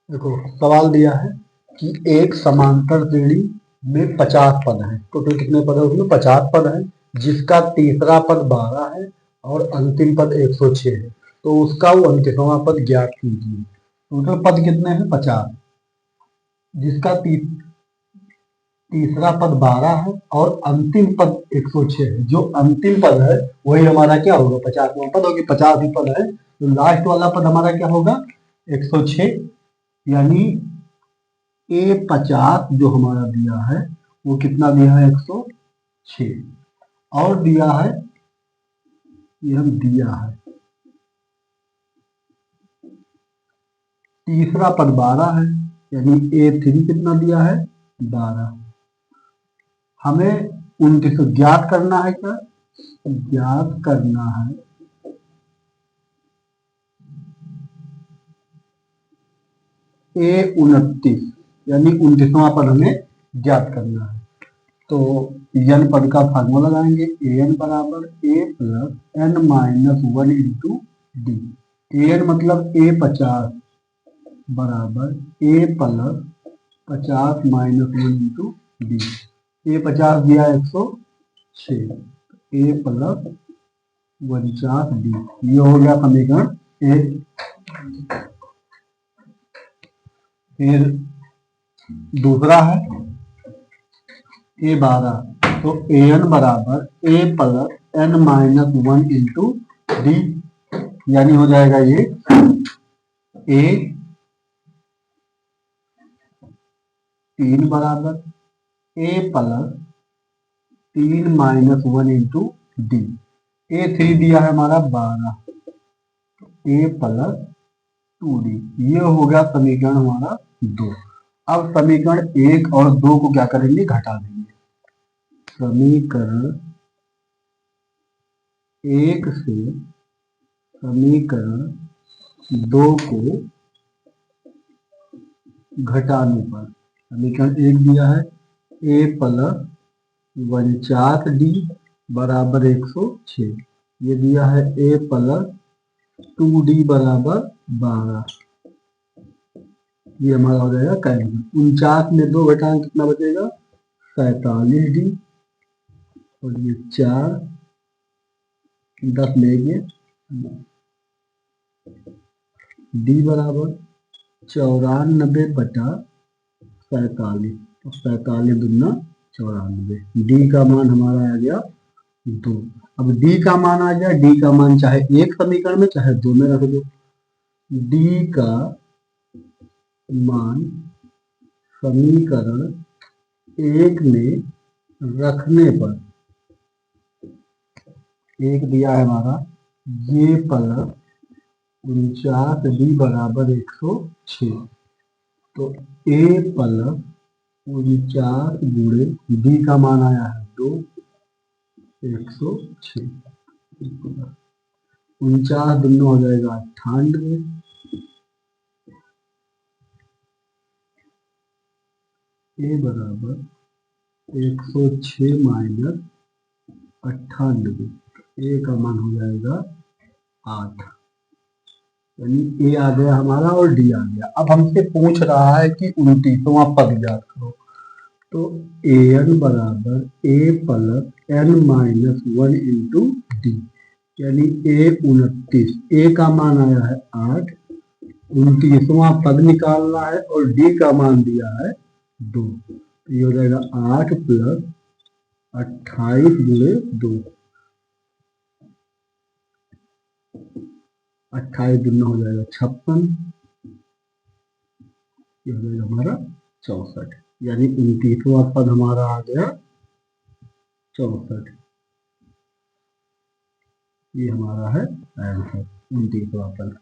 देखो सवाल दिया है कि एक समांतर श्रेणी में 50 पद हैं। टोटल कितने पद है उसमें? 50 पद है, जिसका तीसरा पद 12 है और अंतिम पद 106 है। तो उसका वो अंतिमवा पद ज्ञात कीजिए। टोटल पद कितने हैं? 50, जिसका तीसरा पद 12 है और अंतिम पद 106 है। जो अंतिम पद है वही हमारा क्या होगा? 50वां पद होगी। 50 ही पद है तो लास्ट वाला पद हमारा क्या होगा? 106। यानी A50 जो हमारा दिया है वो कितना दिया है? 106। और दिया है, ये हम दिया है तीसरा पद 12 है, यानी A3 कितना दिया है? 12। हमें 29 ज्ञात करना है। क्या ज्ञात करना है? A29, यानी 29वां पद हमें ज्ञात करना है। तो n पद का फार्मूला लगाएंगे। an बराबर a plus n minus 1 into D. an मतलब A50 बराबर a plus 50 minus 1 into D. A50 दिया 106, a प्लस 49 डी। ये हो गया समीकरण एक। फिर दूसरा है A12, तो an बराबर a plus n minus 1 into D, यानी हो जाएगा ये A3 बराबर a plus 3 minus 1 into D. A3 दिया है हमारा 12, a प्लस 2d। ये हो गया समीकरण हमारा 2। अब समीकरण 1 और 2 को क्या करेंगे? घटा देंगे। समीकरण 1 से समीकरण 2 को घटाने पर समीकरण 1 दिया है a प्लस 49d बराबर 106। ये दिया है a प्लस 2d बराबर 12। ये हमारा हो जाएगा कैंसिल। 49 में 2 घटाएं कितना बचेगा? 47d। और ये 4 10 लेंगे, d बराबर 94 बटा 47। तो 47 दूना 94। डी का मान हमारा आ गया 2। अब डी का मान आ गया, डी का मान चाहे एक समीकरण में चाहे 2 में रख दो। डी का मान समीकरण 1 में रखने पर एक दिया है हमारा ये प्लस 49d बराबर 106। तो a प्लस 49 गुणे d का मान आया है 2, 106। 49 दोनों हो जाएगा 98। a बराबर 106 माइनस 98। a का मान हो जाएगा 8, यानी a आ गया हमारा और d आ गया। अब हमसे पूछ रहा है कि 29वां पद ज्ञात करो। तो an बराबर a plus n minus 1 into D, यानी A29। a का मान आया है 8, 29वां पद निकालना है और d का मान दिया है 2। ये हो जाएगा 8 प्लस 28 गुणे 2। 28 दूना हो जाएगा 56। ये हो जाएगा हमारा 64, यानी 29वां पद हमारा आ गया 64। ये हमारा है आंसर, 29वां पद।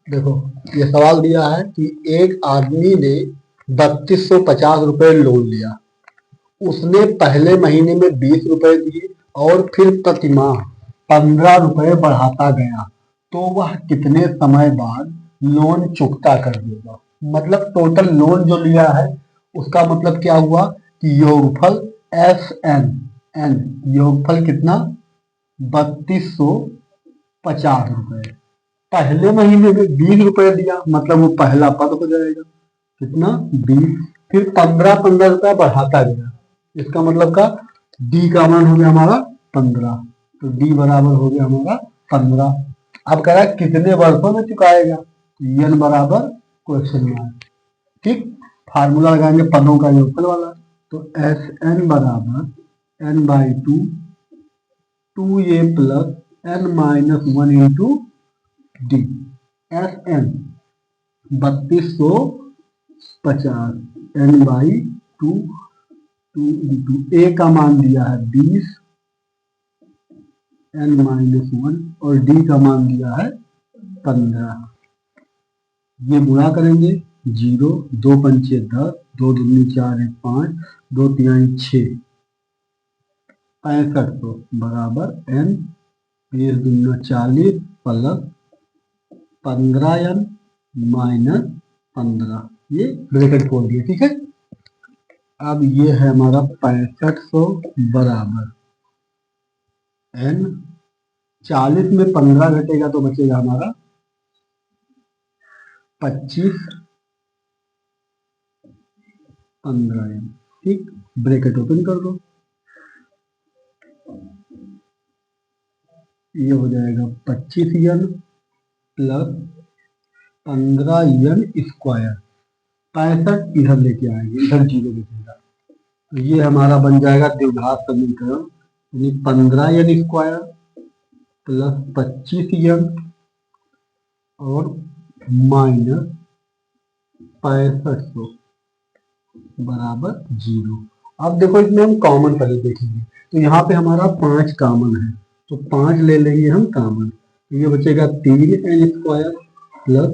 देखो ये सवाल दिया है कि एक आदमी ने 3250 रुपए लोन लिया। उसने पहले महीने में 20 रुपए दिए और फिर प्रतिमाह 15 रुपए बढ़ाता गया, तो वह कितने समय बाद लोन चुकता कर देगा? मतलब टोटल लोन जो लिया है उसका मतलब क्या हुआ कि योगफल एस एन एन, योगफल कितना? ₹3250। पहले महीने में 20 रुपए दिया, मतलब वो पहला पद हो जाएगा कितना 20। फिर 15 रुपया बढ़ाता गया, इसका मतलब का डी का मान हो गया हमारा 15, तो डी बराबर हो गया हमारा 15। अब कह रहा है कितने वर्षों में चुकाएगा, एन बराबर क्वेश्चन मार्क। ठीक, फार्मूला लगाएंगे पदों का योगफल वाला, तो एस एन बराबर n/2 2a plus n-1 into d. S n 3250 n/2 2 into a का मान दिया है 20 n-1 और डी का मान दिया है 15। ये गुणा करेंगे 0 2 पंचे 10 2 दूनी 4 1 5 2 तिहाई 6 6500 बराबर n 1 दूना 40 प्लस 15n माइनस 15, ये ब्रैकेट खोल दिए। ठीक है, अब ये है हमारा 6500 बराबर n 40 में 15 घटेगा तो बचेगा हमारा 25 15n। ठीक, ब्रैकेट ओपन कर दो, ये हो जाएगा 25n प्लस 15n स्क्वायर। 65 इधर लेके आएंगे, इधर 0 बचेगा, तो ये हमारा बन जाएगा द्विघात समीकरण, यानी 15n स्क्वायर प्लस 25n और माइनस 6500 बराबर 0। अब देखो इसमें हम कॉमन पहले देखेंगे, तो यहाँ पे हमारा 5 कॉमन है, तो 5 ले लेंगे हम कॉमन, तो ये बचेगा 3n square plus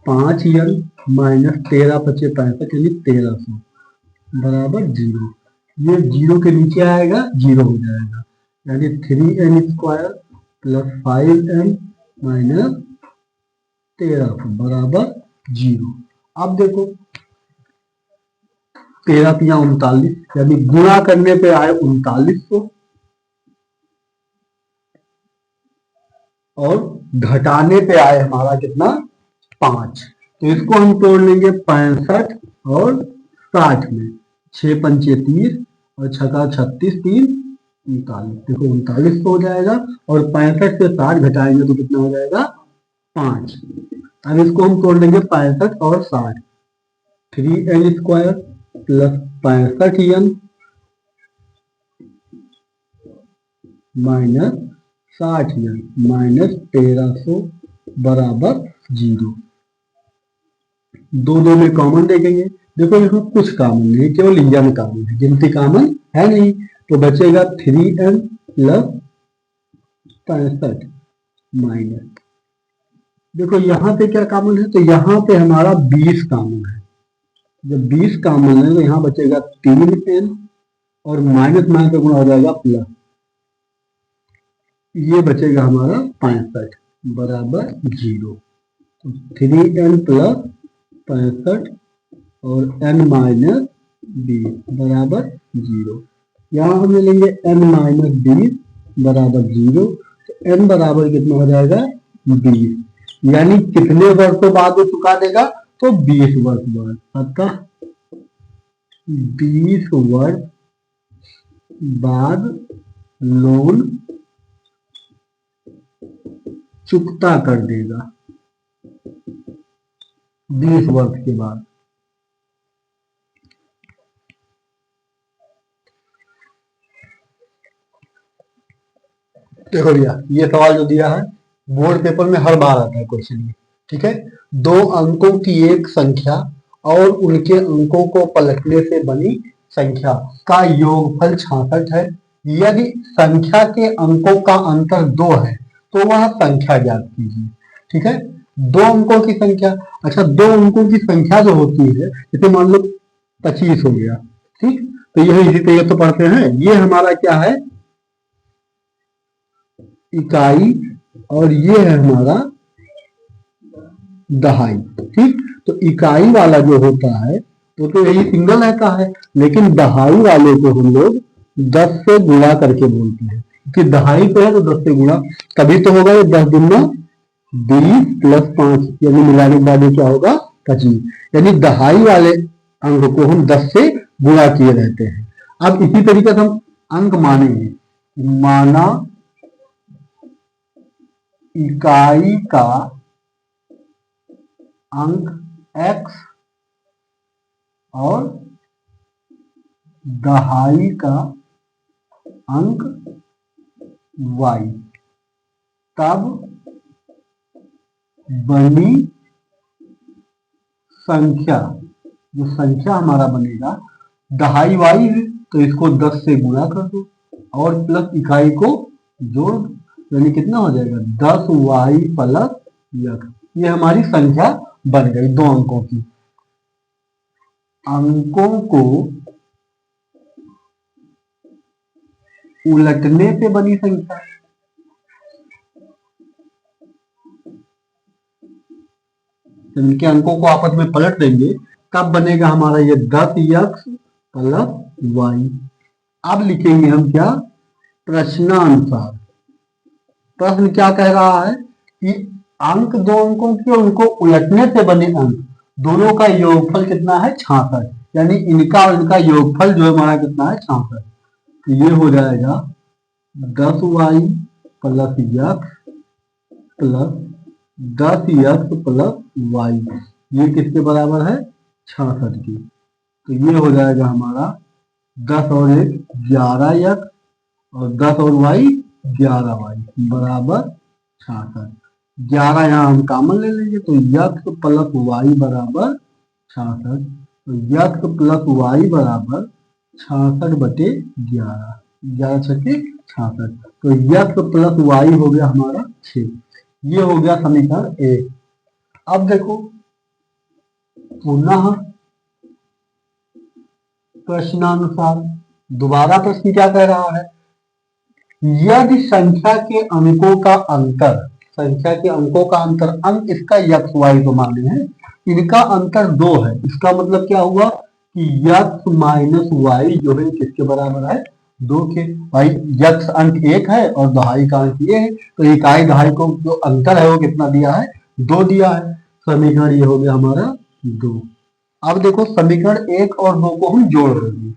5n minus 13 पचे 65 यानी 1300 बराबर 0। ये 0 के नीचे आएगा 0 हो जाएगा, यानी 3n square plus 5n minus 1300 बराबर 0। अब देखो 13 तिया 39, यानी गुणा करने पे आए 3900 और घटाने पे आए हमारा कितना 5, तो इसको हम तोड़ लेंगे 65 और 60 में, 6 पंचे 30 और 6 36 3 39, देखो 3900 हो जाएगा, और 65 से 60 घटाएंगे तो कितना हो जाएगा 5। अब इसको हम तोड़ लेंगे 65 और 60, 3n square plus 65n minus 60n minus 1300 बराबर 0। 2 2 में कॉमन देखेंगे, देखो इसमें कुछ कॉमन नहीं, केवल n कॉमन है, गिनती कॉमन है नहीं, तो बचेगा 3n प्लस 65 माइनस, देखो यहाँ पे क्या कॉमन है, तो यहाँ पे हमारा 20 कॉमन है, जब 20 कॉमन है तो यहाँ बचेगा 3n और माइनस माइनस गुणा हो जाएगा प्लस, ये बचेगा हमारा 65 बराबर 0। तो 3n प्लस 65 और n माइनस 20 बराबर 0। यहाँ हम ले लेंगे n माइनस 20 बराबर 0, तो n बराबर कितना हो जाएगा 20, यानी कितने वर्षों बाद वो चुका देगा, तो 20 वर्ष बाद, अतः 20 वर्ष बाद लोन चुकता कर देगा, 20 वर्ष के बाद। देखो भैया ये सवाल जो दिया है बोर्ड पेपर में हर बार आता है क्वेश्चन ये, ठीक है। 2 अंकों की एक संख्या और उनके अंकों को पलटने से बनी संख्या का योगफल 66 है। यदि संख्या के अंकों का अंतर 2 है तो वह संख्या ज्ञात कीजिए, ठीक है। 2 अंकों की संख्या, अच्छा 2 अंकों की संख्या जो होती है, जैसे मान लो 25 हो गया, ठीक, तो यह इसी तरीके से पढ़ते हैं, ये हमारा क्या है इकाई और ये है हमारा दहाई, ठीक। तो इकाई वाला जो होता है वो तो यही सिंगल रहता है, लेकिन दहाई वाले को हम लोग 10 से गुणा करके बोलते हैं, कि दहाई पे है तो 10 से गुणा, तभी तो होगा ये 10 दूना 20 प्लस 5, यानी मिलाने के बाद ये क्या होगा 25, यानी दहाई वाले अंक को हम 10 से गुणा किए रहते हैं। अब इसी तरीके से हम अंक मानेंगे, माना इकाई का अंक x और दहाई का अंक y, तब बनी संख्या, जो संख्या हमारा बनेगा दहाई y है तो इसको 10 से गुणा कर दो और प्लस इकाई को जोड़ दो, यानी कितना हो जाएगा 10y प्लस x, ये हमारी संख्या बन गई दो अंकों की। अंकों को उलटने से बनी संख्या, इनके अंकों को आपस में पलट देंगे तब बनेगा हमारा ये 10x प्लस y। अब लिखेंगे हम क्या, प्रश्नानुसार। प्रश्न क्या कह रहा है कि अंक दो अंकों के उनको उलटने से बने अंक दोनों का योगफल कितना है 66, यानी इनका और इनका योगफल जो हमारा कितना है 66, तो ये हो जाएगा 10y plus x plus 10x plus y, ये किसके बराबर है 66 की, तो ये हो जाएगा हमारा 10 और 1 11x और 10 और y 11y बराबर 66। 11 यहाँ हम कॉमन ले लेंगे तो x प्लस y बराबर 66, तो x प्लस y बराबर 66 बटे 11, 11 छक्के 66, तो x प्लस y हो गया हमारा 6, ये हो गया समीकरण 1। अब देखो पुनः प्रश्नानुसार, दोबारा प्रश्न क्या कह रहा है, यदि संख्या के अंकों का अंतर, संख्या के अंकों का अंतर, अंक इसका x y तो माने हैं, इनका अंतर 2 है, इसका मतलब क्या हुआ कि x माइनस y जो है किसके बराबर है 2 के। भाई x अंक 1 है और दहाई का अंक ये है, तो इकाई दहाई को जो अंतर है वो कितना दिया है 2 दिया है, समीकरण ये हो गया हमारा 2। अब देखो समीकरण 1 और 2 को हम जोड़ देंगे,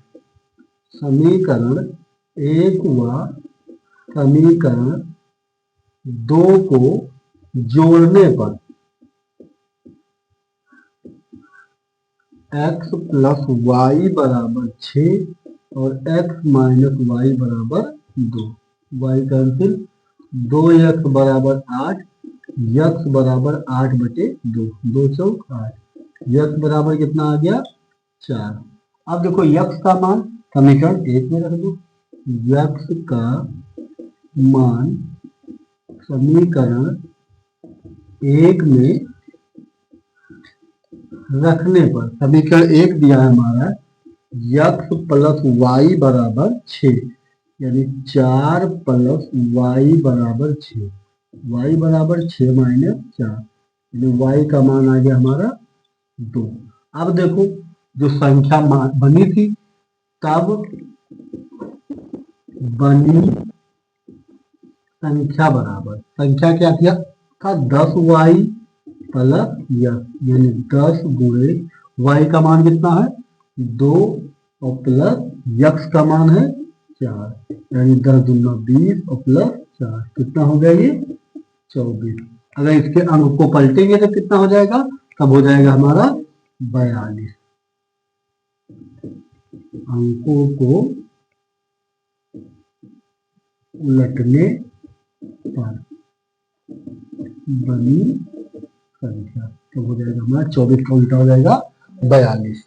समीकरण 1 व समीकरण 2 को जोड़ने पर x प्लस वाई बराबर 6 और x माइनस वाई बराबर 2, y कैंसिल, 2x बराबर 8, x बराबर 8 बटे 2, 2 चौक 8, x बराबर कितना आ गया 4। अब देखो x का मान समीकरण 1 में रख दो, x का मान समीकरण 1 में रखने पर समीकरण 1 दिया है हमारा x प्लस वाई बराबर 6, यानी 4 प्लस वाई बराबर 6, y बराबर 6 माइनस 4, यानी y का मान आ गया हमारा 2। अब देखो जो संख्या बनी थी तब बनी संख्या बराबर, संख्या क्या था 10y प्लस x, यानी 10 गुणे y का मान कितना है 2 और प्लस x का मान है 4, यानी 10 दूना 20 और प्लस 4 कितना हो गया ये 24। अगर इसके अंक को पलटेंगे तो कितना हो जाएगा, तब हो जाएगा हमारा 42। अंकों को उलटने पर बनी संख्या, तो हो जाएगा हमारा 24 का उल्टा हो जाएगा 42।